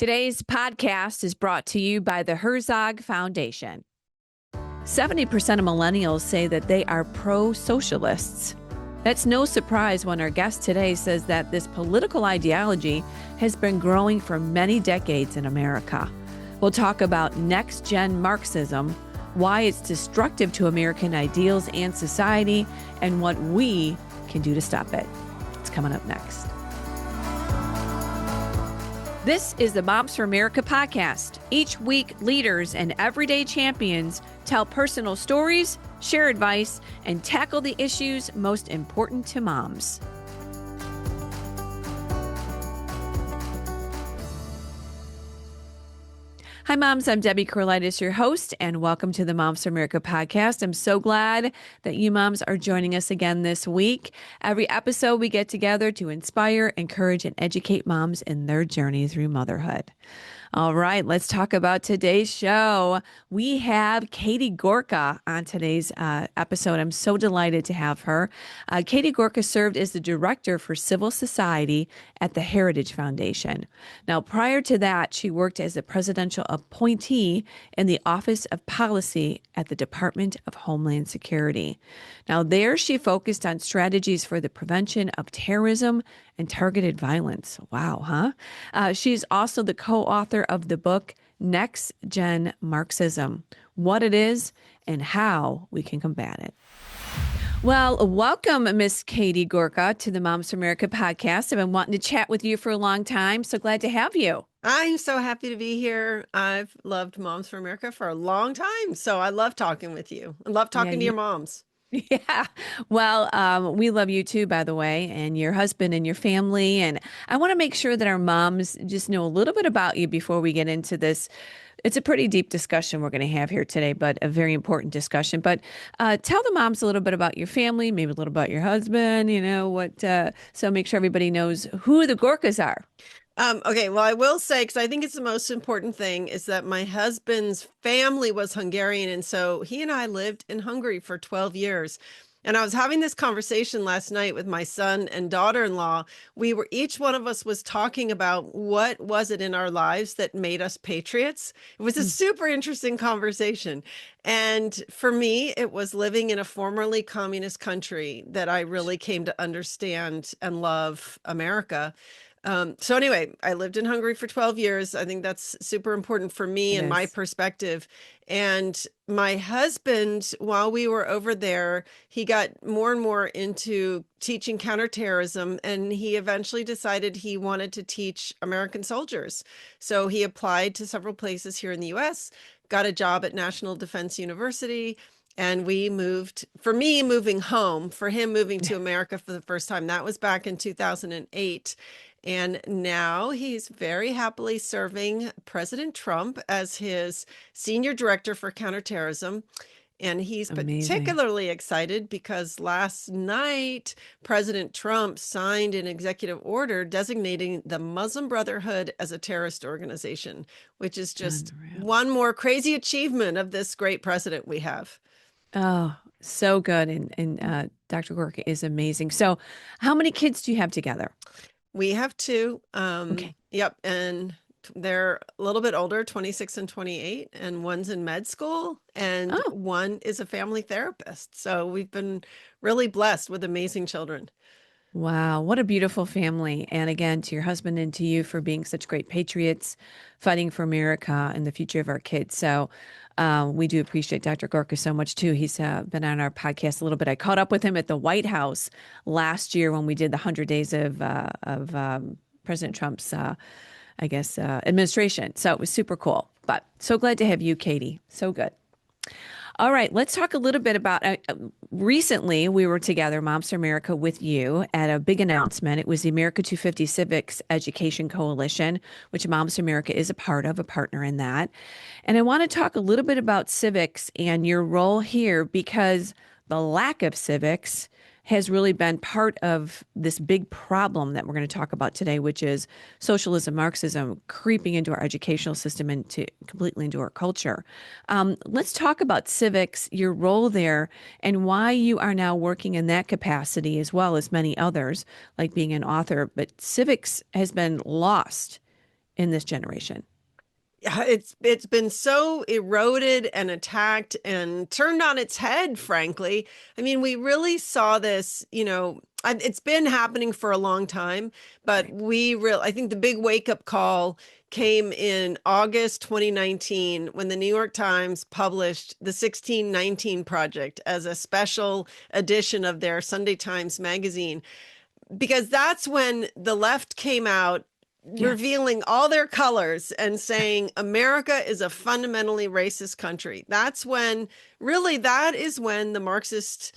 Today's podcast is brought to you by the Herzog Foundation. 70% of millennials say that they are pro-socialists. That's no surprise when our guest today says that this political ideology has been growing for many decades in America. We'll talk about NextGen Marxism, why it's destructive to American ideals and society, and what we can do to stop it. It's coming up next. This is the Moms for America podcast. Each week, leaders and everyday champions tell personal stories, share advice, and tackle the issues most important to moms. Hi, moms. I'm Debbie Corlitis, your host, and welcome to the Moms for America podcast. I'm so glad that you moms are joining us again this week. Every episode, we get together to inspire, encourage, and educate moms in their journey through motherhood. All right, let's talk about today's show. We have Katharine Gorka on today's episode. I'm so delighted to have her. Katharine Gorka served as the director for civil society at the Heritage Foundation. Now, prior to that, she worked as a presidential appointee in the Office of Policy at the Department of Homeland Security. Now, there she focused on strategies for the prevention of terrorism and targeted violence. Wow, huh? She's also the co-author of the book, NextGen Marxism, what it is and how we can combat it. Well, welcome, Miss Katharine Gorka, to the Moms for America podcast. I've been wanting to chat with you for a long time. So glad to have you. I'm so happy to be here. I've loved Moms for America for a long time. So I love talking with you. I love talking to your moms. Yeah. Well, we love you too, by the way, and your husband and your family. And I want to make sure that our moms just know a little bit about you before we get into this. It's a pretty deep discussion we're going to have here today, but a very important discussion. But tell the moms a little bit about your family, maybe a little about your husband, so make sure everybody knows who the Gorkas are. Okay, well, I will say, because I think it's the most important thing, is that my husband's family was Hungarian. And so he and I lived in Hungary for 12 years. And I was having this conversation last night with my son and daughter-in-law. Each one of us was talking about what was it in our lives that made us patriots. It was a super interesting conversation. And for me, it was living in a formerly communist country that I really came to understand and love America. So anyway, I lived in Hungary for 12 years. I think that's super important for me and my perspective. And my husband, while we were over there, he got more and more into teaching counterterrorism, and he eventually decided he wanted to teach American soldiers. So he applied to several places here in the US, got a job at National Defense University, and we moved, for me, moving home, for him moving to America for the first time. That was back in 2008. And now he's very happily serving President Trump as his senior director for counterterrorism. And he's particularly excited because last night, President Trump signed an executive order designating the Muslim Brotherhood as a terrorist organization, which is just one more crazy achievement of this great president we have. Oh, so good. And Dr. Gorka is amazing. So how many kids do you have together? We have two. Okay. Yep. And they're a little bit older, 26 and 28, and one's in med school and one is a family therapist. So we've been really blessed with amazing children. Wow. What a beautiful family. And again, to your husband and to you for being such great patriots, fighting for America and the future of our kids. So we do appreciate Dr. Gorka so much too. He's been on our podcast a little bit. I caught up with him at the White House last year when we did the 100 days of President Trump's, administration. So it was super cool. But so glad to have you, Katie. So good. All right, let's talk a little bit about, recently we were together, Moms for America, with you at a big announcement. It was the America 250 Civics Education Coalition, which Moms for America is a part of, a partner in that. And I want to talk a little bit about civics and your role here, because the lack of civics has really been part of this big problem that we're going to talk about today, which is socialism, Marxism creeping into our educational system and completely into our culture. Let's talk about civics, your role there, and why you are now working in that capacity as well as many others, like being an author. But civics has been lost in this generation. Yeah, it's been so eroded and attacked and turned on its head, frankly. I mean, we really saw this, it's been happening for a long time, but Right. I think the big wake-up call came in August 2019 when the New York Times published the 1619 Project as a special edition of their Sunday Times magazine, because that's when the left came out Yeah. revealing all their colors and saying America is a fundamentally racist country. That is when the Marxist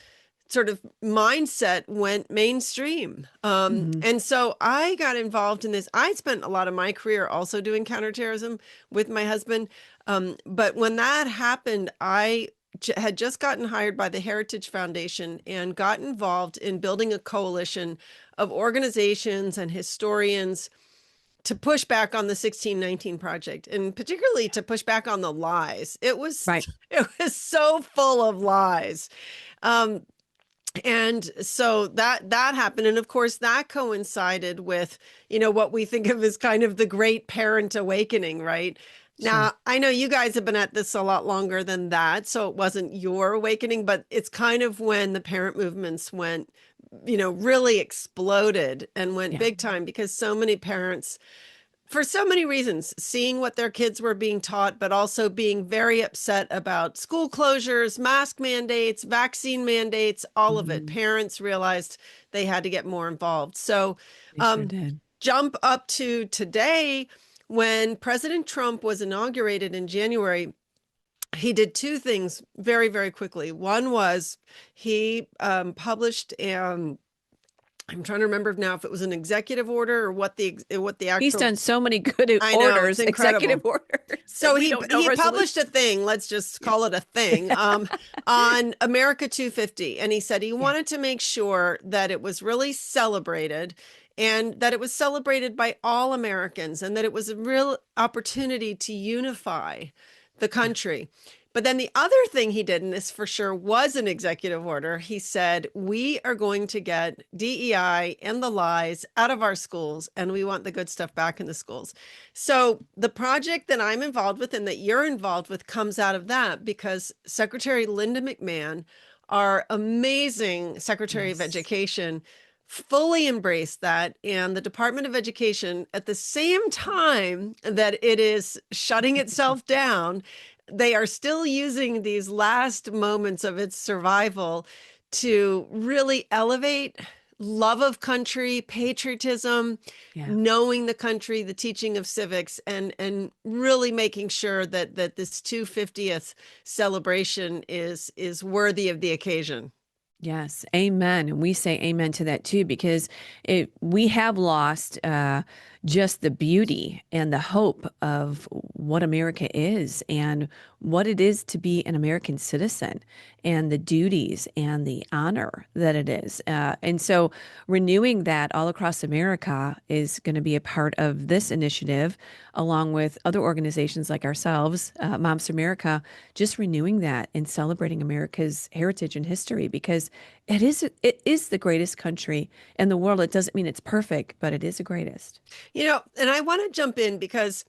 sort of mindset went mainstream. Hmm. And so I got involved in this. I spent a lot of my career also doing counterterrorism with my husband. But when that happened, I had just gotten hired by the Heritage Foundation and got involved in building a coalition of organizations and historians to push back on the 1619 Project, and particularly to push back on the lies. It was Right. it was so full of lies. Um, and so that happened, and of course that coincided with what we think of as kind of the great parent awakening, right? Sure. Now I know you guys have been at this a lot longer than that, so it wasn't your awakening, but it's kind of when the parent movements went, really exploded and went Yeah. big time, because so many parents, for so many reasons, seeing what their kids were being taught, but also being very upset about school closures, mask mandates, vaccine mandates, all of it. Hmm. Parents realized they had to get more involved. So, They sure um, did. jump up to today, when President Trump was inaugurated in January. He did two things very, very quickly. One was he published I'm trying to remember now if it was an executive order or what the He's actual. done so many good I know, it's orders, executive incredible. orders, So and we he don't know he resolution. published a thing, let's just Yeah. call it a thing, on America 250, and he said he Yeah. wanted to make sure that it was really celebrated, and that it was celebrated by all Americans, and that it was a real opportunity to unify the Yeah. country. But then the other thing he did, and this for sure was an executive order, he said, we are going to get DEI and the lies out of our schools, and we want the good stuff back in the schools. So the project that I'm involved with and that you're involved with comes out of that, because Secretary Linda McMahon, our amazing Secretary of Yes. Education, fully embraced that. And the Department of Education, at the same time that it is shutting itself down, they are still using these last moments of its survival to really elevate love of country, patriotism, Yeah. knowing the country, the teaching of civics, and really making sure that this 250th celebration is worthy of the occasion. Yes, amen. And we say amen to that too, because we have lost just the beauty and the hope of what America is and what it is to be an American citizen and the duties and the honor that it is. And so renewing that all across America is going to be a part of this initiative, along with other organizations like ourselves, Moms for America, just renewing that and celebrating America's heritage and history, because it is the greatest country in the world. It doesn't mean it's perfect, but it is the greatest. And I want to jump in because,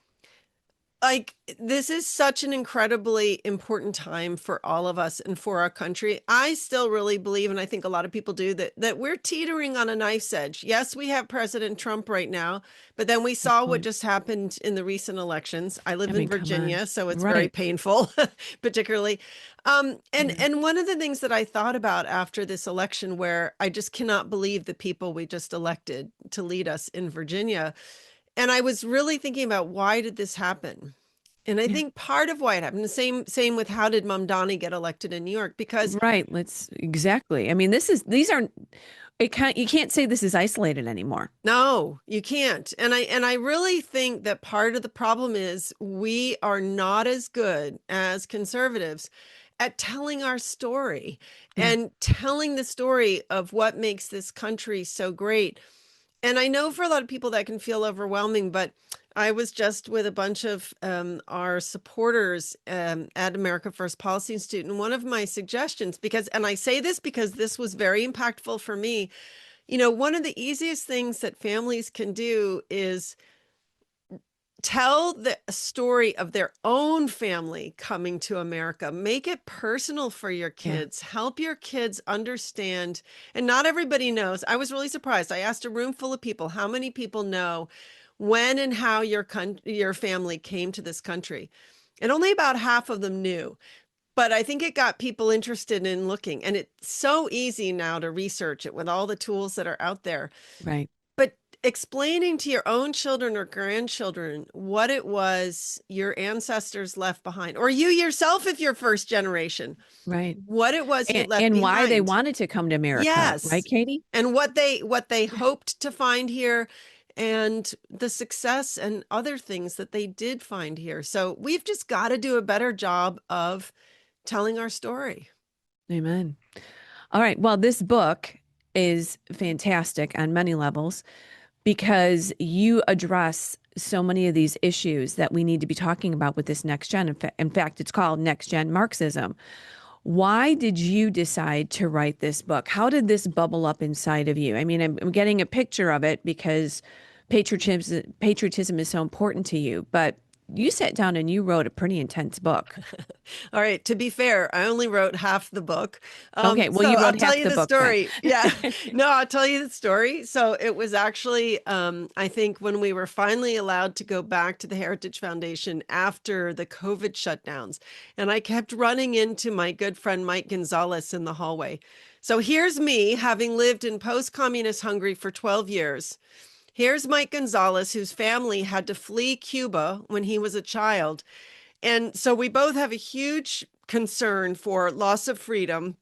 like, this is such an incredibly important time for all of us and for our country. I still really believe, and I think a lot of people do, that we're teetering on a knife's edge. Yes, we have President Trump right now, but then we Good saw what point. just happened in the recent elections. I I live in mean, come on. Virginia, so it's very Right. painful, particularly. And Yeah. and one of the things that I thought about after this election, where I just cannot believe the people we just elected to lead us in Virginia, and I was really thinking about, why did this happen? And I Yeah. think part of why it happened, the same with, how did Mom Donnie get elected in New York? Because Right. Let's exactly. I mean, these are it can't you can't say this is isolated anymore. no, you can't. And I really think that part of the problem is we are not as good as conservatives at telling our story Yeah. and telling the story of what makes this country so great. And I know for a lot of people that can feel overwhelming, but I was just with a bunch of our supporters at America First Policy Institute. And one of my suggestions, and I say this because this was very impactful for me, one of the easiest things that families can do is tell the story of their own family coming to America. Make it personal for your Yeah. kids. Help your kids understand. And not everybody knows. I was really surprised. I asked a room full of people, how many people know when and how your family came to this country? And only about half of them knew. But I think it got people interested in looking. And it's so easy now to research it with all the tools that are out there. Right. But explaining to your own children or grandchildren what it was your ancestors left behind, or you yourself, if you're first generation, Right. what it was you left And why they behind. wanted to come to America, right, Yes. Katie? And what they hoped to find here, and the success and other things that they did find here. So we've just got to do a better job of telling our story. Amen. All right. Well, this book is fantastic on many levels because you address so many of these issues that we need to be talking about with this next gen. In fact, it's called NextGen Marxism. Why did you decide to write this book? How did this bubble up inside of you? I mean, I'm getting a picture of it because patriotism is so important to you, but you sat down and you wrote a pretty intense book. All right. To be fair, I only wrote half the book. Okay, well, So you I'll wrote tell half you the the book then. story. Yeah. No, I'll tell you the story. So it was actually, I think, when we were finally allowed to go back to the Heritage Foundation after the COVID shutdowns. And I kept running into my good friend Mike Gonzalez in the hallway. So here's me, having lived in post communist Hungary for 12 years. Here's Mike Gonzalez, whose family had to flee Cuba when he was a child. And so we both have a huge concern for loss of freedom.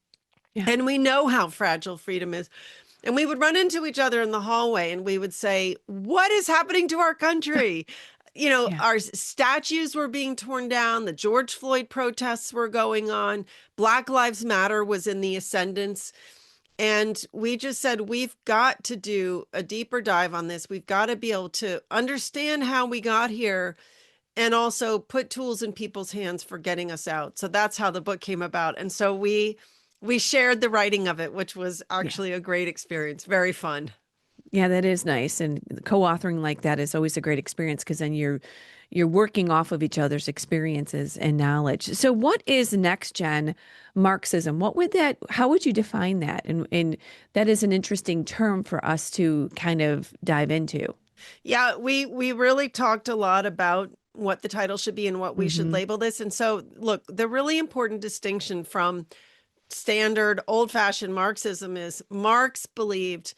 Yeah, And we know how fragile freedom is. And we would run into each other in the hallway and we would say, what is happening to our country? You know, yeah, our statues were being torn down. The George Floyd protests were going on. Black Lives Matter was in the ascendance. And we just said, we've got to do a deeper dive on this. We've got to be able to understand how we got here and also put tools in people's hands for getting us out. So that's how the book came about. And so we shared the writing of it, which was yeah. actually a great experience. Very fun. Yeah, that is nice. And co-authoring like that is always a great experience because then you're working off of each other's experiences and knowledge. So what is next gen Marxism? How would you define that? And that is an interesting term for us to kind of dive into. Yeah, we really talked a lot about what the title should be and what we should Hmm. label this. And so look, the really important distinction from standard old-fashioned Marxism is Marx believed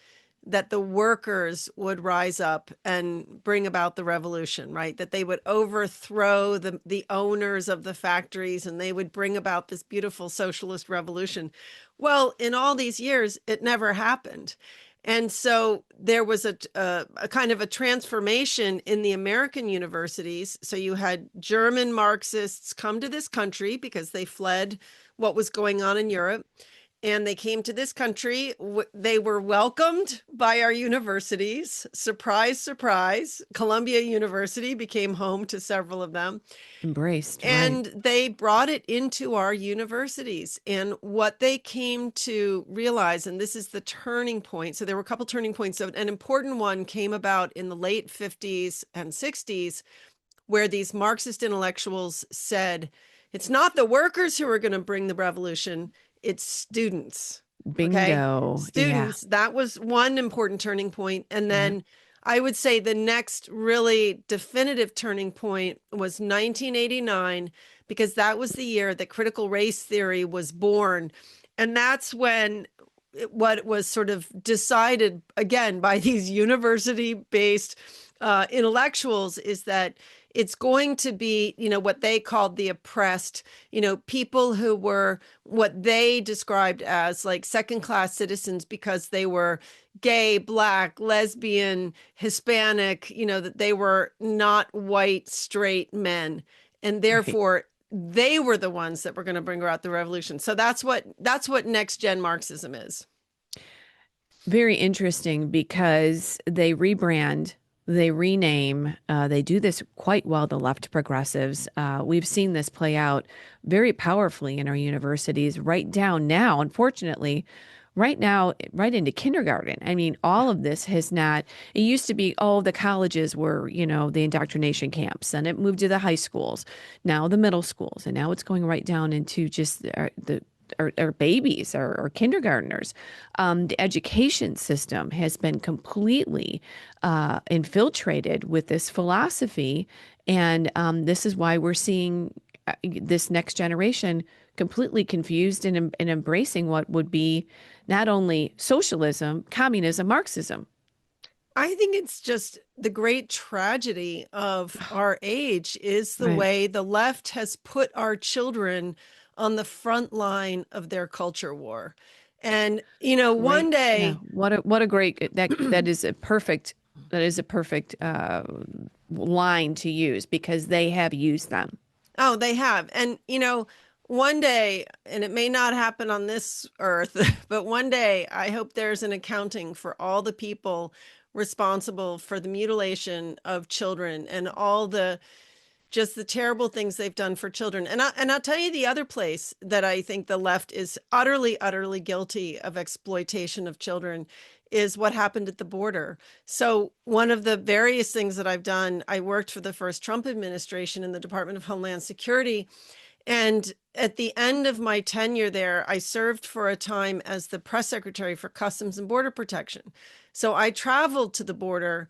that the workers would rise up and bring about the revolution, right? That they would overthrow the owners of the factories and they would bring about this beautiful socialist revolution. Well, in all these years, it never happened. And so there was a kind of a transformation in the American universities. So you had German Marxists come to this country because they fled what was going on in Europe. And they came to this country. They were welcomed by our universities. Surprise, surprise. Columbia University became home to several of them. Embraced, right? And they brought it into our universities. And what they came to realize, and this is the turning point. So there were a couple turning points. So an important one came about in the late 50s and 60s, where these Marxist intellectuals said, it's not the workers who are going to bring the revolution, it's students. Okay. Bingo. Yeah. Students. That was one important turning point. And Yeah. then I would say the next really definitive turning point was 1989, because that was the year that critical race theory was born. And that's when what was sort of decided again by these university based intellectuals is that it's going to be, what they called the oppressed, people who were what they described as like second class citizens because they were gay, black, lesbian, Hispanic, that they were not white, straight men. And Right. therefore, they were the ones that were going to bring about the revolution. So that's what next gen Marxism is. Very interesting because they rebrand, they rename, they do this quite well, the left progressives. We've seen this play out very powerfully in our universities right down now, unfortunately, right now, right into kindergarten. I mean, all of this has not, it used to be, oh, the colleges were, the indoctrination camps, and it moved to the high schools, now the middle schools, and now it's going right down into just our babies, our kindergartners. The education system has been completely infiltrated with this philosophy. And this is why we're seeing this next generation completely confused and embracing what would be not only socialism, communism, Marxism. I think it's just the great tragedy of our age is the Right. way the left has put our children on the front line of their culture war. And, one Great. Yeah. day, What a great that is a perfect line to use because they have used them. oh, they have. And, one day, and it may not happen on this earth, but one day I hope there's an accounting for all the people responsible for the mutilation of children and all the just the terrible things they've done for children. And I'll tell you the other place that I think the left is utterly, utterly guilty of exploitation of children is what happened at the border. So one of the various things that I've done, I worked for the first Trump administration in the Department of Homeland Security. And at the end of my tenure there, I served for a time as the press secretary for Customs and Border Protection. So I traveled to the border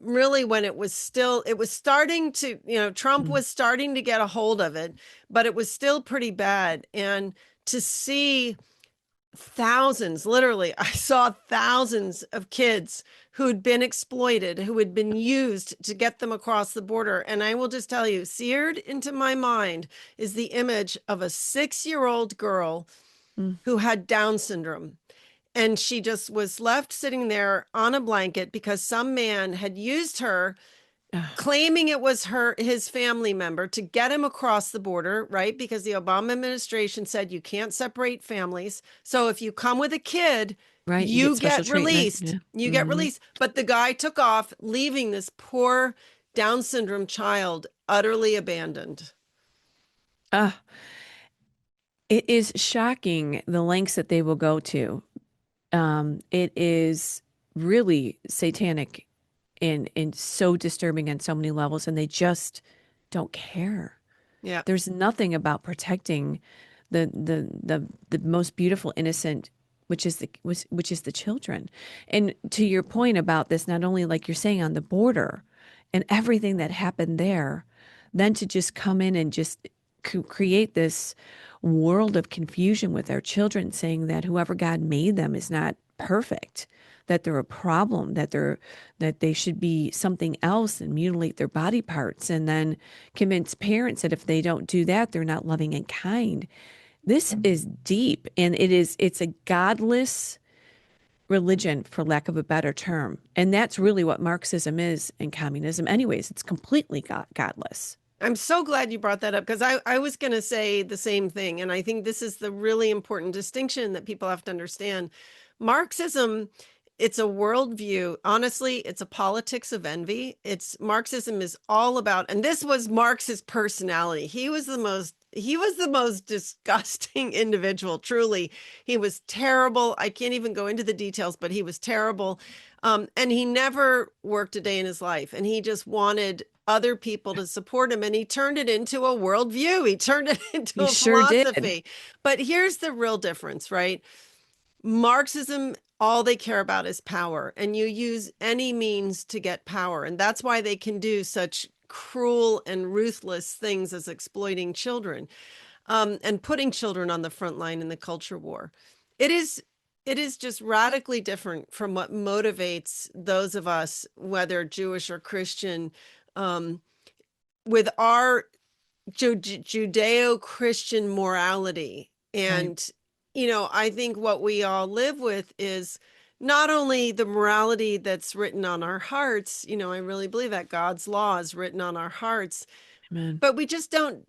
really when it was starting to, Trump was starting to get a hold of it, but it was still pretty bad. And to see thousands, literally, I saw thousands of kids who'd been exploited, who had been used to get them across the border. And I will just tell you, seared into my mind is the image of a 6-year-old girl who had Down syndrome. And she just was left sitting there on a blanket because some man had used her, claiming it was his family member, to get him across the border, right? Because the Obama administration said you can't separate families. So if you come with a kid, Right. you special get treatment. released. Yeah. You get released. But the guy took off, leaving this poor Down syndrome child utterly abandoned. It is shocking the lengths that they will go to. It is really satanic and so disturbing on so many levels, and they just don't care. Yeah. There's nothing about protecting the most beautiful innocent, which is the children. And to your point about this, not only like you're saying on the border and everything that happened there, then to just come in and just create this world of confusion with our children, saying that whoever God made them is not perfect, that they're a problem, that they should be something else and mutilate their body parts, and then convince parents that if they don't do that, they're not loving and kind. This is deep, and it's a godless religion, for lack of a better term. And that's really what Marxism is and communism. Anyways, it's completely godless. I'm so glad you brought that up because I was going to say the same thing. And I think this is the really important distinction that people have to understand. Marxism, it's a worldview. Honestly, it's a politics of envy. Marxism is all about, and this was Marx's personality. He was the most disgusting individual. Truly, he was terrible. I can't even go into the details, but he was terrible. And he never worked a day in his life. And he just wanted other people to support him. And he turned it into a worldview. He turned it into a philosophy. But here's the real difference, right? Marxism, all they care about is power. And you use any means to get power. And that's why they can do such cruel and ruthless things as exploiting children and putting children on the front line in the culture war. It is just radically different from what motivates those of us, whether Jewish or Christian, with our Judeo-Christian morality. And, I think what we all live with is not only the morality that's written on our hearts, I really believe that God's law is written on our hearts. Amen. But we just don't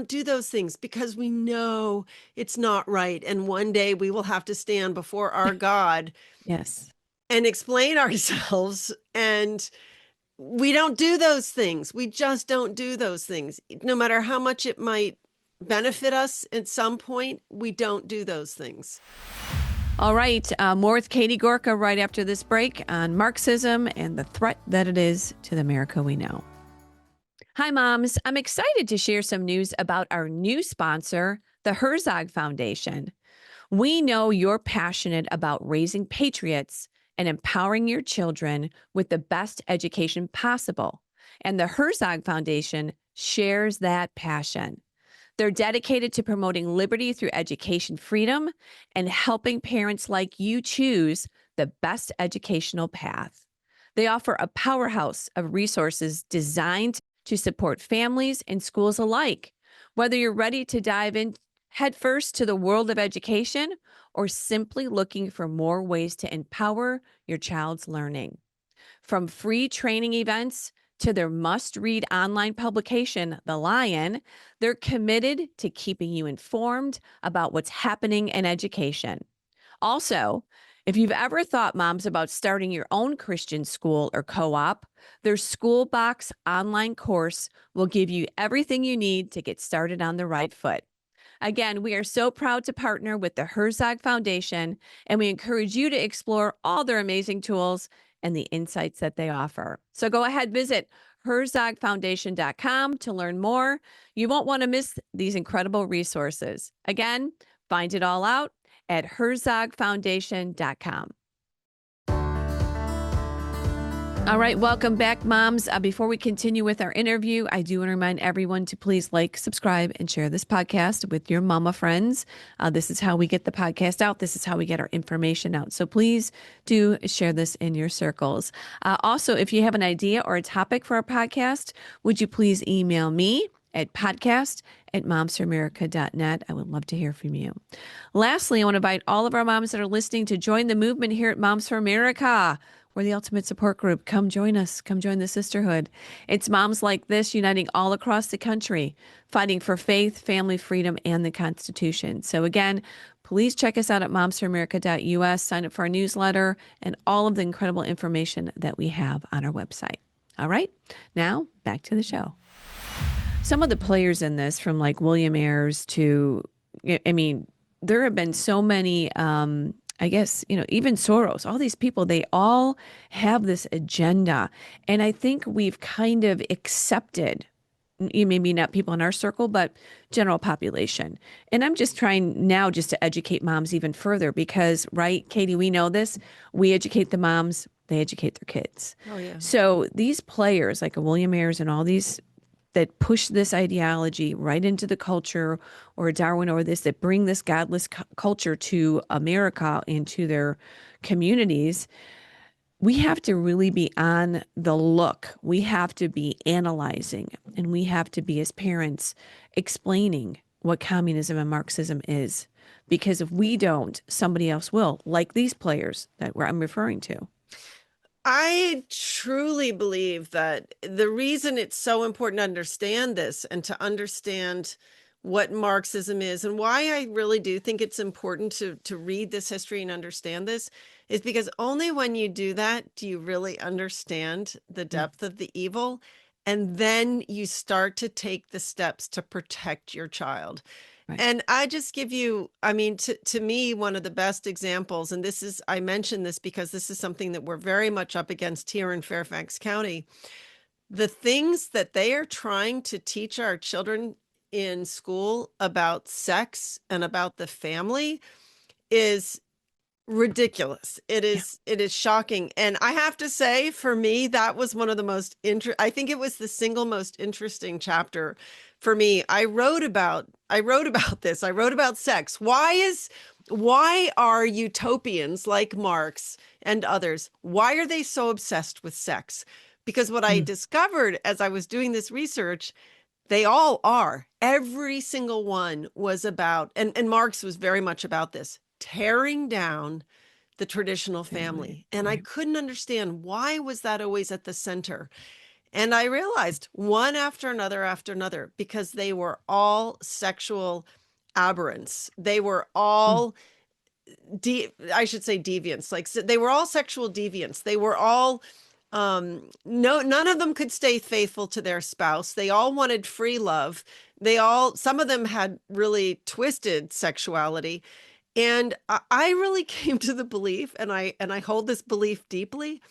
do those things because we know it's not right. And one day we will have to stand before our God. Yes. And explain ourselves. And we don't do those things. We just don't do those things. No matter how much it might benefit us at some point, we don't do those things. All right, more with Katie Gorka right after this break on Marxism and the threat that it is to the America we know. Hi, moms. I'm excited to share some news about our new sponsor, the Herzog Foundation. We know you're passionate about raising patriots and empowering your children with the best education possible. And the Herzog Foundation shares that passion. They're dedicated to promoting liberty through education freedom and helping parents like you choose the best educational path. They offer a powerhouse of resources designed to support families and schools alike. Whether you're ready to dive in headfirst to the world of education or simply looking for more ways to empower your child's learning. From free training events to their must read online publication, The Lion, they're committed to keeping you informed about what's happening in education. Also, if you've ever thought, moms, about starting your own Christian school or co op, their School Box online course will give you everything you need to get started on the right foot. Again, we are so proud to partner with the Herzog Foundation, and we encourage you to explore all their amazing tools and the insights that they offer. So go ahead, visit herzogfoundation.com to learn more. You won't want to miss these incredible resources. Again, find it all out at herzogfoundation.com. All right, welcome back, moms. Before we continue with our interview, I do want to remind everyone to please like, subscribe, and share this podcast with your mama friends. This is how we get the podcast out. This is how we get our information out. So please do share this in your circles. Also, if you have an idea or a topic for our podcast, would you please email me at podcast@momsforamerica.net. I would love to hear from you. Lastly, I want to invite all of our moms that are listening to join the movement here at Moms for America. We're the ultimate support group. Come join us. Come join the sisterhood. It's moms like this uniting all across the country, fighting for faith, family freedom, and the Constitution. So again, please check us out at momsforamerica.us, sign up for our newsletter, and all of the incredible information that we have on our website. All right, now back to the show. Some of the players in this, from like William Ayers to, I mean, there have been so many, I guess, even Soros, all these people, they all have this agenda. And I think we've kind of accepted, maybe not people in our circle, but general population. And I'm just trying now just to educate moms even further because, right, Katie, we know this. We educate the moms, they educate their kids. Oh, yeah. So these players like a William Ayers and all these that push this ideology right into the culture, or Darwin, or this, that bring this godless culture to America and to their communities, we have to really be on the look. We have to be analyzing, and we have to be, as parents, explaining what communism and Marxism is. Because if we don't, somebody else will, like these players that I'm referring to. I truly believe that the reason it's so important to understand this and to understand what Marxism is and why I really do think it's important to read this history and understand this is because only when you do that do you really understand the depth of the evil. And then you start to take the steps to protect your child. Right. And I just give you, I mean, to me, one of the best examples, and this is, I mention this because this is something that we're very much up against here in Fairfax County. The things that they are trying to teach our children in school about sex and about the family is ridiculous. It is shocking. And I have to say, for me, that was one of the most I think it was the single most interesting chapter for me. I wrote about this. I wrote about sex. Why are utopians like Marx and others, why are they so obsessed with sex? Because what I discovered as I was doing this research, they all are. Every single one was about, and Marx was very much about this, tearing down the traditional family. And I couldn't understand, why was that always at the center? And I realized one after another, because they were all sexual aberrants. They were all, I should say deviants. Like, they were all sexual deviants. They were all, none of them could stay faithful to their spouse. They all wanted free love. Some of them had really twisted sexuality. And I really came to the belief, and I hold this belief deeply,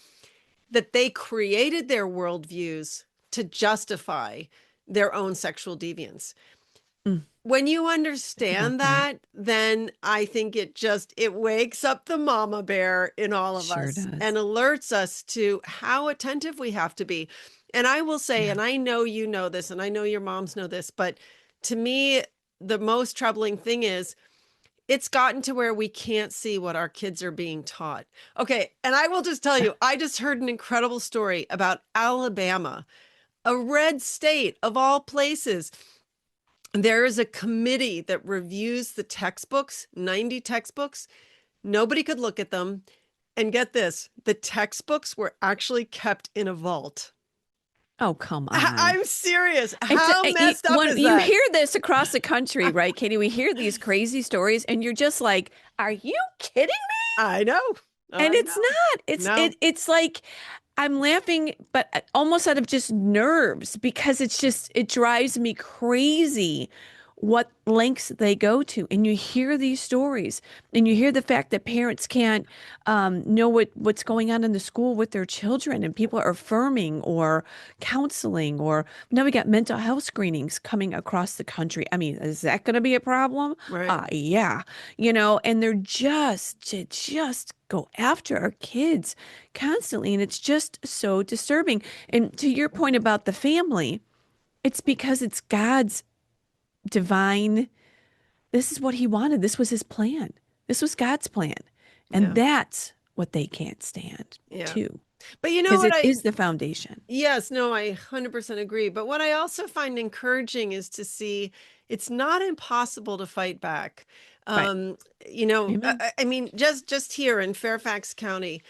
that they created their worldviews to justify their own sexual deviance. Mm, When you that's a good understand point. that, then I think it wakes up the mama bear in all of Sure us and does. alerts us to how attentive we have to be. And I will say, Yeah. and I know you know this, and I know your moms know this, but to me, the most troubling thing is it's gotten to where we can't see what our kids are being taught. Okay. And I will just tell you, I just heard an incredible story about Alabama, a red state of all places. There is a committee that reviews the textbooks, 90 textbooks. Nobody could look at them. And get this, the textbooks were actually kept in a vault. Oh, come on. I'm serious. How messed up When is you that? hear this across the country, right, Katie? We hear these crazy stories, and you're just like, "Are you kidding me?" I know. And I it's know. not. No. It's like I'm laughing, but almost out of just nerves because it drives me crazy what lengths they go to. And you hear these stories, and you hear the fact that parents can't know what's going on in the school with their children, and people are affirming or counseling, or now we got mental health screenings coming across the country. I mean, is that going to be a problem? Right. Yeah, and they're just go after our kids constantly, and it's just so disturbing. And to your point about the family, it's because it's God's divine, this is what he wanted. This was his plan. This was God's plan. And Yeah. that's what they can't stand Yeah. too, But you know because what it is the foundation. yes, no, I 100% agree. But what I also find encouraging is to see it's not impossible to fight back. Right. Um, Amen. I mean, just here in Fairfax County,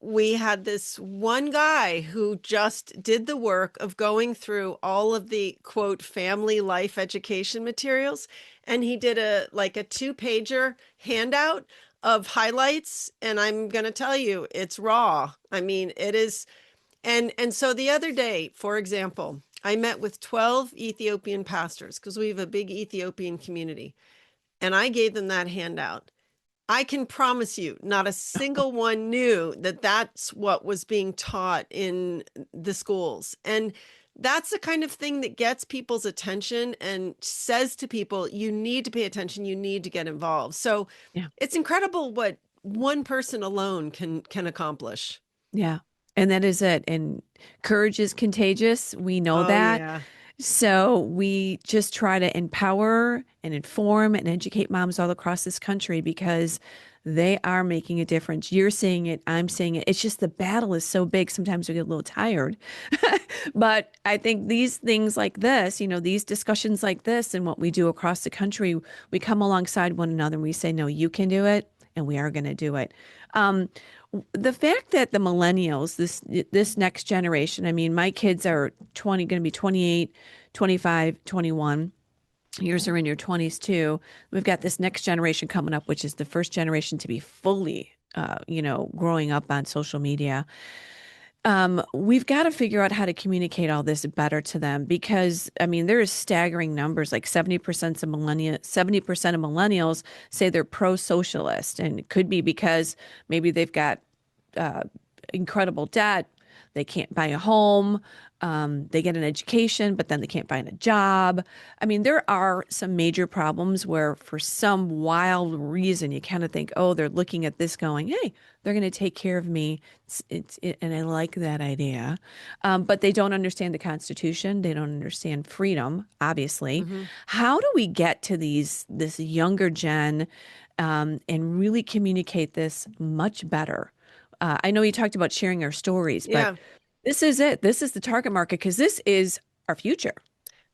we had this one guy who just did the work of going through all of the quote family life education materials, and he did a 2-pager handout of highlights. And I'm going to tell you, it's raw. I mean, it is. And so the other day, for example, I met with 12 Ethiopian pastors because we have a big Ethiopian community, and I gave them that handout. I can promise you, not a single one knew that that's what was being taught in the schools. And that's the kind of thing that gets people's attention and says to people, you need to pay attention, you need to get involved. So Yeah. it's incredible what one person alone can accomplish. Yeah. And that is it. And courage is contagious. We know Oh that. yeah. So we just try to empower and inform and educate moms all across this country because they are making a difference. You're seeing it, I'm seeing it. It's just the battle is so big. Sometimes we get a little tired. But I think these things like this, these discussions like this and what we do across the country, we come alongside one another and we say, no, you can do it, and we are going to do it. Um, the fact that the millennials, this next generation, I mean, my kids are going to be 28, 25, 21. Yours are in your 20s too. We've got this next generation coming up, which is the first generation to be fully, growing up on social media. We've got to figure out how to communicate all this better to them because, I mean, there is staggering numbers. Like 70% of millennials say they're pro-socialist, and it could be because maybe they've got uh, incredible debt. They can't buy a home. They get an education, but then they can't find a job. I mean, there are some major problems where, for some wild reason, you kind of think, oh, they're looking at this going, hey, they're going to take care of me. And I like that idea. But they don't understand the Constitution. They don't understand freedom, obviously. Mm-hmm. How do we get to this younger gen and really communicate this much better? I know you talked about sharing our stories, but Yeah. this is it. This is the target market because this is our future.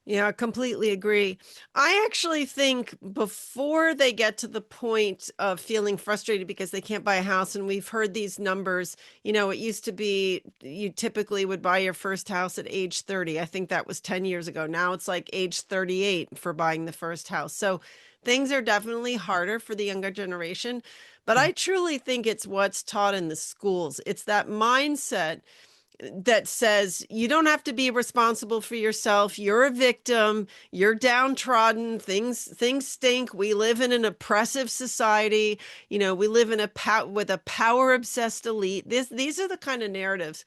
Yeah, I completely agree. I actually think before they get to the point of feeling frustrated because they can't buy a house, and we've heard these numbers, it used to be you typically would buy your first house at age 30. I think that was 10 years ago. Now it's like age 38 for buying the first house. So things are definitely harder for the younger generation. But Yeah. I truly think it's what's taught in the schools. It's that mindset that says you don't have to be responsible for yourself. You're a victim. You're downtrodden. Things stink. We live in an oppressive society. We live in with a power obsessed elite. These are the kind of narratives.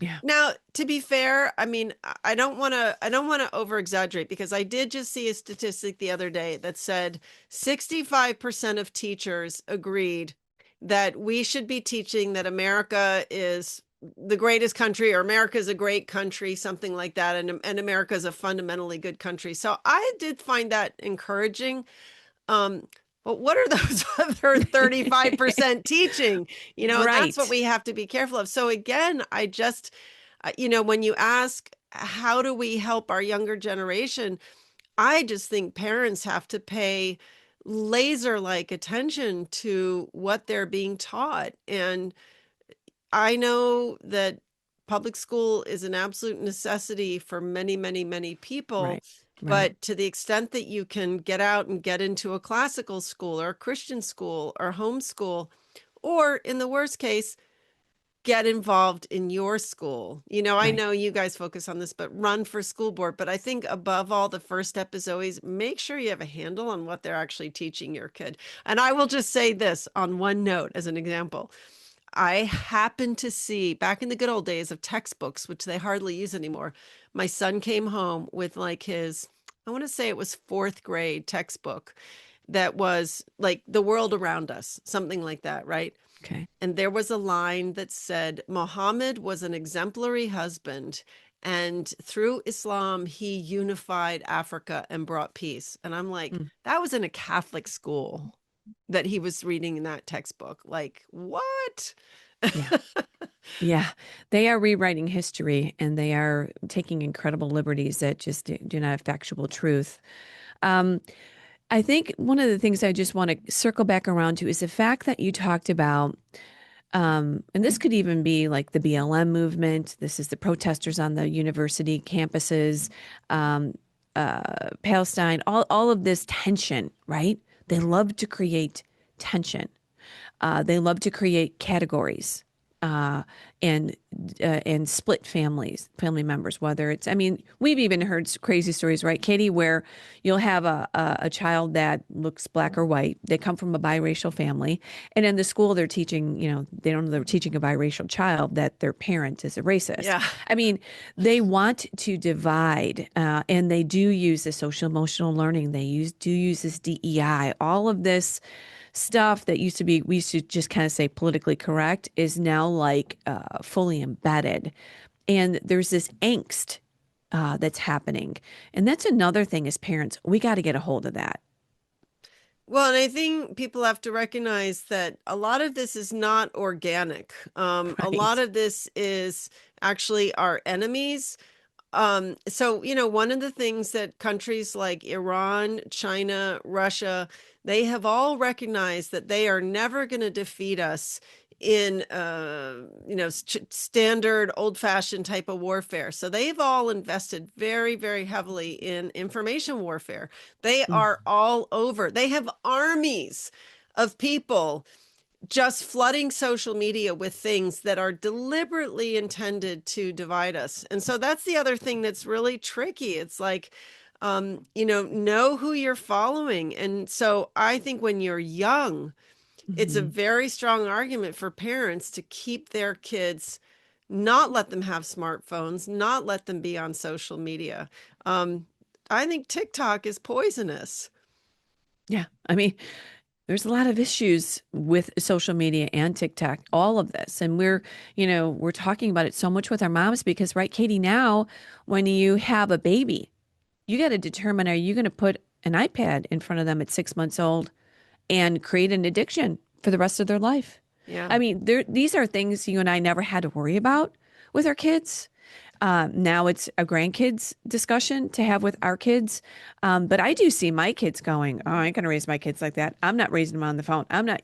Yeah. Now, to be fair, I mean, I don't want to over exaggerate, because I did just see a statistic the other day that said 65% of teachers agreed that we should be teaching that America is the greatest country, or America is a great country, something like that, and America is a fundamentally good country. So I did find that encouraging. Um, but what are those other 35% teaching? And that's what Right. we have to be careful of. So again, when you ask, how do we help our younger generation? I just think parents have to pay laser-like attention to what they're being taught. And I know that public school is an absolute necessity for many, many, many people. Right. Right. But to the extent that you can get out and get into a classical school or a Christian school or homeschool, or in the worst case, get involved in your school. I Right. know you guys focus on this, but run for school board. But I think above all, the first step is always make sure you have a handle on what they're actually teaching your kid. And I will just say this on one note as an example. I happened to see, back in the good old days of textbooks, which they hardly use anymore, my son came home with like I want to say it was fourth grade textbook that was like The World Around Us, something like that, right? Okay. And there was a line that said, Muhammad was an exemplary husband, and through Islam, he unified Africa and brought peace. And I'm like, Mm. that was in a Catholic school that he was reading in that textbook. Like, what? Yeah. Yeah. They are rewriting history, and they are taking incredible liberties that just do not have factual truth. Um, I think one of the things I just want to circle back around to is the fact that you talked about, and this could even be like the BLM movement. This is the protesters on the university campuses, um, Palestine, all of this tension, right? They love to create tension. They love to create categories uh, and and split family members. Whether it's, I mean, we've even heard crazy stories, right, Katie, where you'll have a child that looks black or white. They come from a biracial family, and in the school they're teaching, they don't know they're teaching a biracial child that their parent is a racist. Yeah. I mean, they want to divide, and they do use the social emotional learning. They use this DEI, all of this stuff that we used to just kind of say politically correct is now like fully embedded. And there's this angst that's happening. And that's another thing as parents, we got to get a hold of that. Well, and I think people have to recognize that a lot of this is not organic. A lot Right. of this is actually our enemies. So, one of the things that countries like Iran, China, Russia, they have all recognized that they are never going to defeat us in, standard old-fashioned type of warfare. So they've all invested very, very heavily in information warfare. They Mm. are all over. They have armies of people just flooding social media with things that are deliberately intended to divide us. And so that's the other thing that's really tricky. It's like, know who you're following. And so I think when you're young, it's a Mhm. very strong argument for parents to keep their kids, not let them have smartphones, not let them be on social media. Um, I think TikTok is poisonous. Yeah. I mean, there's a lot of issues with social media and TikTok, all of this. And we're talking about it so much with our moms because, right, Katie, now when you have a baby, you got to determine, are you going to put an iPad in front of them at 6 months old and create an addiction for the rest of their life? Yeah. I mean, these are things you and I never had to worry about with our kids. Now it's a grandkids discussion to have with our kids. But I do see my kids going, oh, I ain't going to raise my kids like that. I'm not raising them on the phone. I'm not,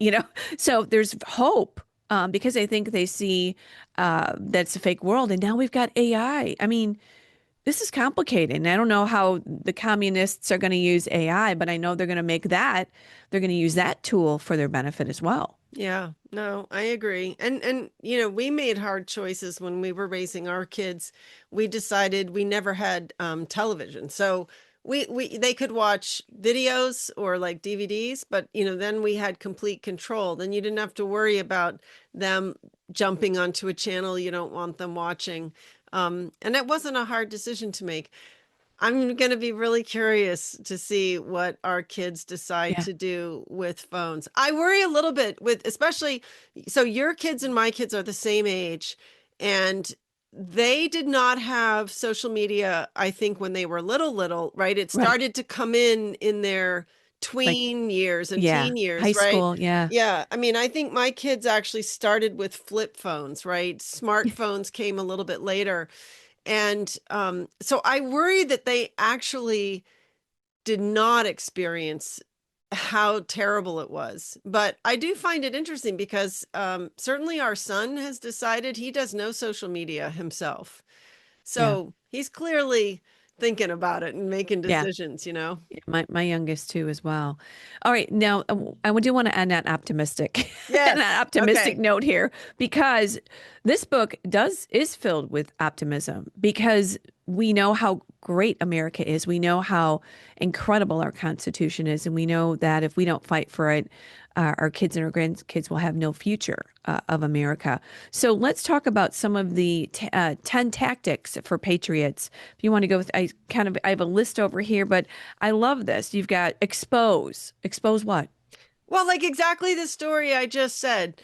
So there's hope because I think they see that's a fake world. And now we've got AI. I mean, this is complicated. And I don't know how the communists are going to use AI, but I know they're going to use that tool for their benefit as well. Yeah, no, I agree. And we made hard choices when we were raising our kids. We decided we never had television. So we they could watch videos or like DVDs, but then we had complete control. Then you didn't have to worry about them jumping onto a channel you don't want them watching. And it wasn't a hard decision to make. I'm going to be really curious to see what our kids decide Yeah. to do with phones. I worry a little bit with, especially, so your kids and my kids are the same age, and they did not have social media, I think, when they were little, right? It Right. started to come in their Like, tween years and yeah. teen High years, right? school. Yeah. Yeah. I mean, I think my kids actually started with flip phones, right? Smartphones came a little bit later. And so I worry that they actually did not experience how terrible it was. But I do find it interesting because certainly our son has decided he does no social media himself. Yeah. So he's clearly thinking about it and making Yeah. decisions. Yeah, my youngest too as well. All right, now I do want to end on optimistic, an Yes. optimistic Okay. note here because this book is filled with optimism because we know how great America is. We know how incredible our Constitution is, and we know that if we don't fight for it, our kids and our grandkids will have no future of America. So let's talk about some of the 10 tactics for patriots. If you want to go with, I have a list over here, but I love this. You've got expose. Expose what? Well, like exactly the story I just said.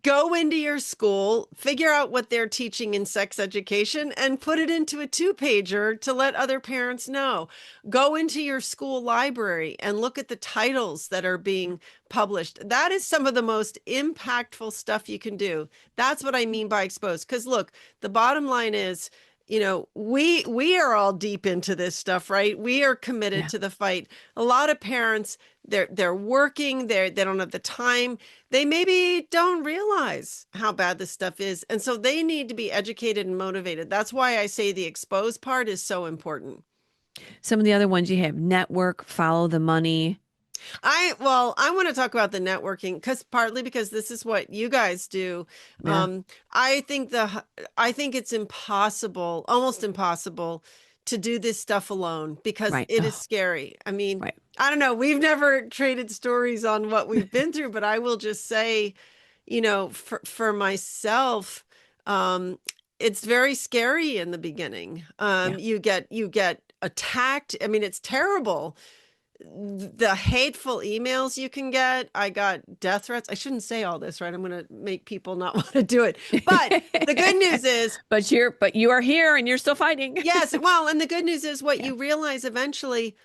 Go into your school, figure out what they're teaching in sex education, and put it into a two-pager to let other parents know. Go into your school library and look at the titles that are being published. That is some of the most impactful stuff you can do. That's what I mean by exposed. Because look, the bottom line is, we are all deep into this stuff, right? We are committed Yeah. to the fight. A lot of parents, they're working, they don't have the time, they maybe don't realize how bad this stuff is. And so they need to be educated and motivated. That's why I say the exposed part is so important. Some of the other ones you have network, follow the money. I want to talk about the networking because partly because this is what you guys do. Yeah. I think I think it's impossible, almost impossible to do this stuff alone because Right. it is Oh, scary. I mean, right. I don't know. We've never traded stories on what we've been through, but I will just say, for myself, um, it's very scary in the beginning. Yeah. You get attacked. I mean, it's terrible, the hateful emails you can get. I got death threats. I shouldn't say all this, right? I'm going to make people not want to do it. But the good news is, But you are here and you're still fighting. yes, well, and the good news is what Yeah. you realize eventually,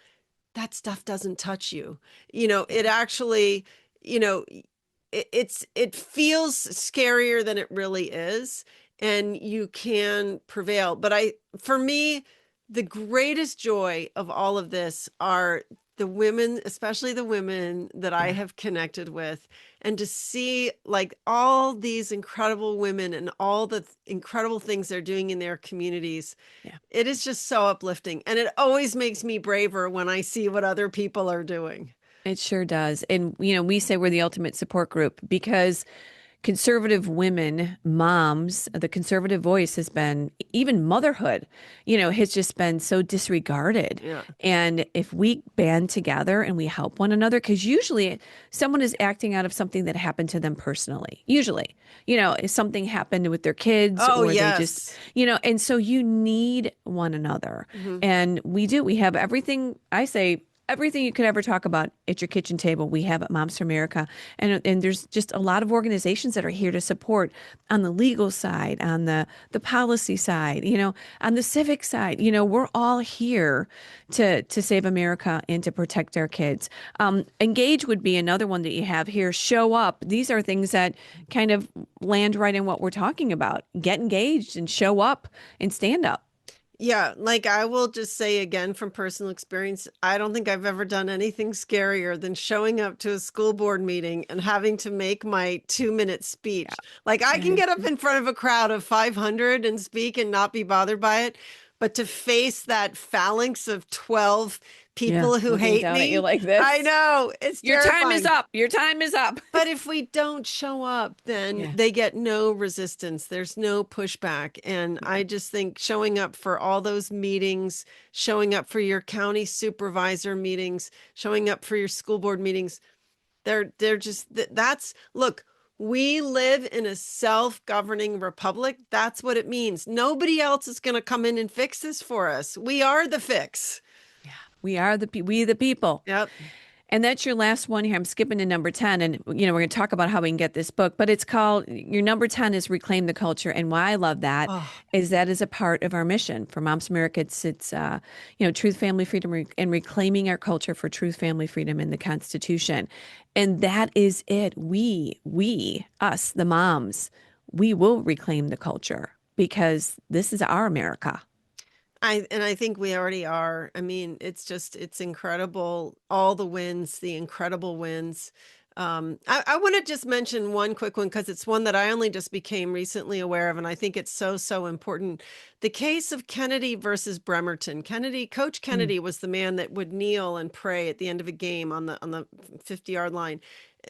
that stuff doesn't touch you. Yeah. It actually, you know, it feels scarier than it really is, and you can prevail. But for me, the greatest joy of all of this are the women, especially the women that I Yeah. have connected with, and to see like all these incredible women and all the incredible things they're doing in their communities. Yeah. It is just so uplifting. And it always makes me braver when I see what other people are doing. It sure does. And, we say we're the ultimate support group because conservative women, moms, the conservative voice has been, even motherhood, has just been so disregarded. Yeah. And if we band together and we help one another, because usually someone is acting out of something that happened to them personally, usually, if something happened with their kids Oh, or they just, yes. and so you need one another. Mhm. And we have everything, I say, everything you could ever talk about at your kitchen table, we have at Moms for America. And there's just a lot of organizations that are here to support on the legal side, on the policy side, on the civic side. We're all here to save America and to protect our kids. Engage would be another one that you have here. Show up. These are things that kind of land right in what we're talking about. Get engaged and show up and stand up. Yeah, like I will just say again from personal experience, I don't think I've ever done anything scarier than showing up to a school board meeting and having to make my 2-minute speech. Like I can Yeah. get up in front of a crowd of 500 and speak and not be bothered by it, but to face that phalanx of 12 Yeah, people who looking hate down at you me. like I this. know, it's Your time is terrifying. up. Your time is up. But if we don't show up, then Yeah. they get no resistance. There's no pushback. And Yeah. I just think showing up for all those meetings, showing up for your county supervisor meetings, showing up for your school board meetings, they're just that's look, we live in a self-governing republic. That's what it means. Nobody else is going to come in and fix this for us. We are the fix. Yeah. We the people. Yep. And that's your last one here. I'm skipping to number 10. And, we're going to talk about how we can get this book, but it's called, your number 10 is Reclaim the Culture. And why I love that Oh, is that is a part of our mission for Moms America. It's truth, family, freedom, and reclaiming our culture for truth, family, freedom in the Constitution. And that is it. Us, the moms, we will reclaim the culture because this is our America. I think we already are. I mean, it's incredible. All the wins, the incredible wins. I want to just mention one quick one because it's one that I only just became recently aware of, and I think it's so important. The case of Kennedy versus Bremerton. Coach Mm. Kennedy was the man that would kneel and pray at the end of a game on the 50-yard line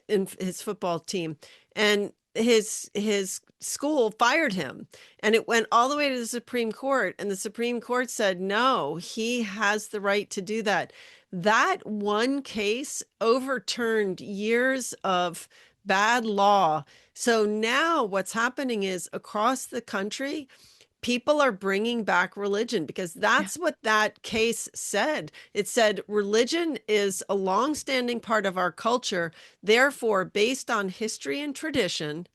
in his football team, and his school fired him, and it went all the way to the Supreme Court, and the Supreme Court said no, he has the right to do that. That one case overturned years of bad law. So now what's happening is across the country, people are bringing back religion because Yeah. that's what that case said. It said religion is a longstanding part of our culture. Therefore, based on history and tradition,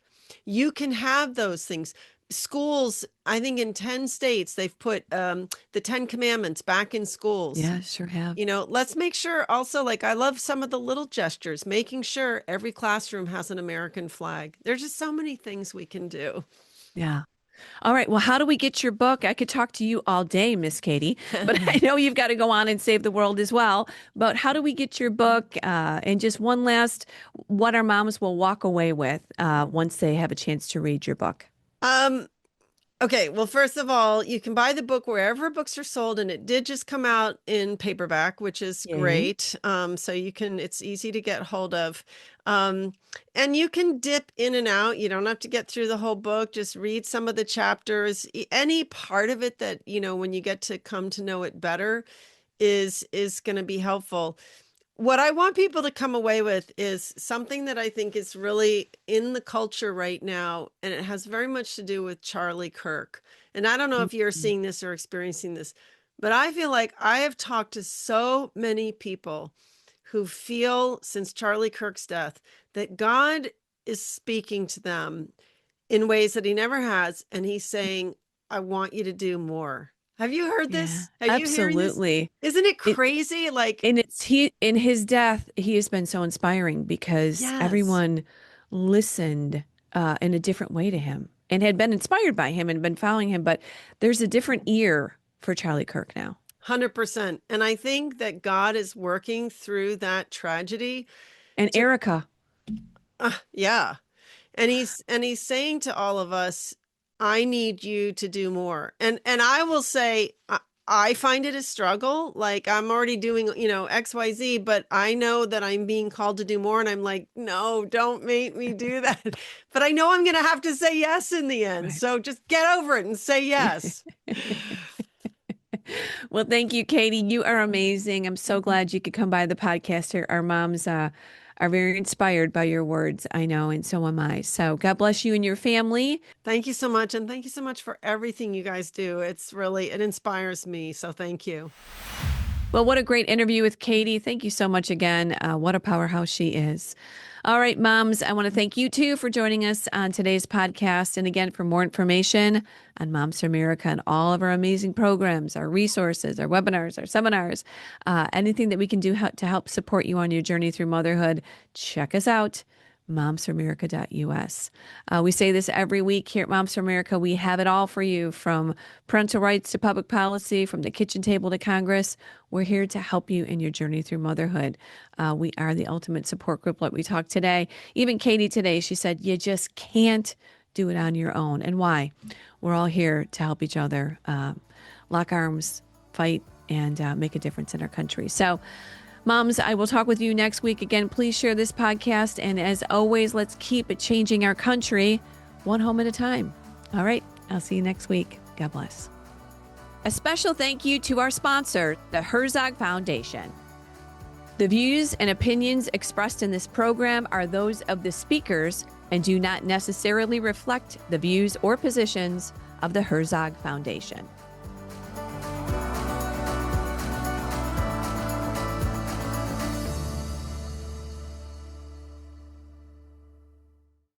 you can have those things. Schools, I think in 10 states, they've put the 10 Commandments back in schools. Yeah, sure have. Let's make sure also, like, I love some of the little gestures, making sure every classroom has an American flag. There's just so many things we can do. Yeah. All right. Well, how do we get your book? I could talk to you all day, Miss Katie, but I know you've got to go on and save the world as well. But how do we get your book? And just one last, what our moms will walk away with once they have a chance to read your book. Um, Okay, well, first of all, you can buy the book wherever books are sold, and it did just come out in paperback, which is Yay. great. So it's easy to get hold of. Um, and you can dip in and out. You don't have to get through the whole book. Just read some of the chapters. Any part of it that, when you get to come to know it better is going to be helpful. What I want people to come away with is something that I think is really in the culture right now, and it has very much to do with Charlie Kirk. And I don't know if you're Mhm. seeing this or experiencing this, but I feel like I have talked to so many people who feel since Charlie Kirk's death that God is speaking to them in ways that he never has. And he's saying, I want you to do more. Have you heard Yeah, this? Are you hearing this? absolutely. Isn't it It, crazy? Like, and it's he in his death, he has been so inspiring because yes. everyone listened in a different way to him and had been inspired by him and been following him. But there's a different ear for Charlie Kirk now. 100%. And I think that God is working through that tragedy And to, Erica, yeah. And he's saying to all of us, I need you to do more. And I will say, I find it a struggle. Like I'm already doing, XYZ, but I know that I'm being called to do more. And I'm like, no, don't make me do that. But I know I'm going to have to say yes in the end. right. So just get over it and say yes. Well, thank you, Katie. You are amazing. I'm so glad you could come by the podcast here. Our moms are very inspired by your words, I know, and so am I. So God bless you and your family. Thank you so much. And thank you so much for everything you guys do. It inspires me. So thank you. Well, what a great interview with Katie. Thank you so much again. What a powerhouse she is. All right, moms, I want to thank you too for joining us on today's podcast. And again, for more information on Moms for America and all of our amazing programs, our resources, our webinars, our seminars, anything that we can do to help support you on your journey through motherhood, check us out. momsforamerica.us. We say this every week here at Moms for America. We have it all for you, from parental rights to public policy, from the kitchen table to Congress. We're here to help you in your journey through motherhood. We are the ultimate support group like we talked today. Even Katie today, she said, you just can't do it on your own. And why? We're all here to help each other lock arms, fight, and make a difference in our country. So, moms, I will talk with you next week. Again, please share this podcast. And as always, let's keep changing our country one home at a time. All right. I'll see you next week. God bless. A special thank you to our sponsor, the Herzog Foundation. The views and opinions expressed in this program are those of the speakers and do not necessarily reflect the views or positions of the Herzog Foundation.